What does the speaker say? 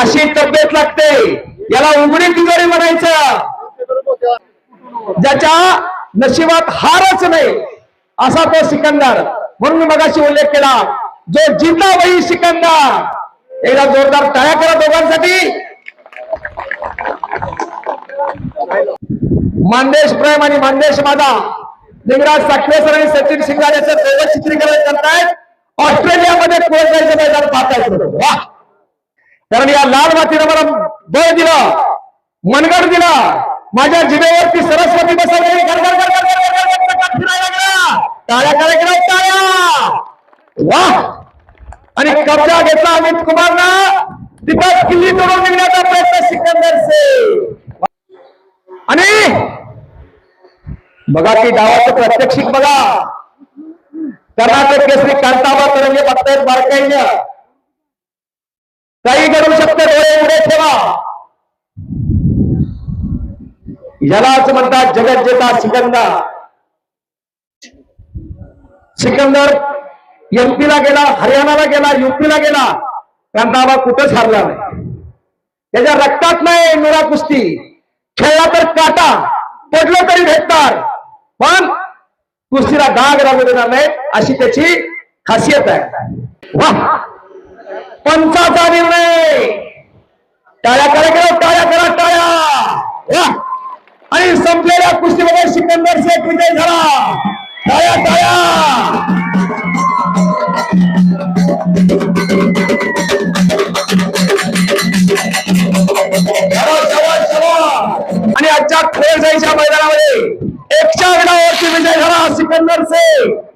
अशी तब्येत लागते, याला उघडी तिजोरी म्हणायचं. ज्याच्या नशिबात हारच नाही असा तो सिकंदर. म्हणून मी मगाशी उल्लेख केला, जो जिंदा वही सिकंदर. एकदा जोरदार टाळ्या करा दोघांसाठी. मानदेश प्रेम आणि मानदेश माझा लिंगराज साखरेसर आणि सचिन शिंगार याचं दोघं चित्रीकरण करतायत. ऑस्ट्रेलियामध्ये कोळगायचं मैदान पाहतायत. वा, कारण या लाल मातीनं मला बळ दिलं, मनगड दिला. माझ्या जिभेवरती सरस्वती बसवली. फिरायला लागला. टाळ्या करायला टाळ्या. वा, आणि कब्जा घेतला अमित कुमारनं. तिथं किल्ली तोडून निघण्याचा प्रयत्न सिकंदरचे. आणि बघा की डावाचं प्रात्यक्षिक बघा. कर्नाटक केसरी कांताबा तरंगे बघतायत बारकाईनं. काही घडू शकते, डोळे पुढे ठेवा. यालाच म्हणतात जगज्जेता सिकंदर. सिकंदर एमपीला गेला, हरियाणाला गेला, युपीला गेला. कांताबा कुठंच हरला नाही. त्याच्या रक्तात नाही नुरा कुस्ती. खेळला तर काटा, पडलं तरी भेटणार, पण कुस्तीला डाग लागू देणार नाही, अशी त्याची खासियत आहे. वा, पंचाचा निर्णय. टाळ्या करा, टाळ्या करा, टाळ्या. वा, आणि संपलेल्या कुस्तीमध्ये सिकंदर शेख विजय झाला. टाळ्या टाळ्या. आणि आजच्या खेळ जायच्या मैदानामध्ये 111 विजय झाला सिकंदर शेख.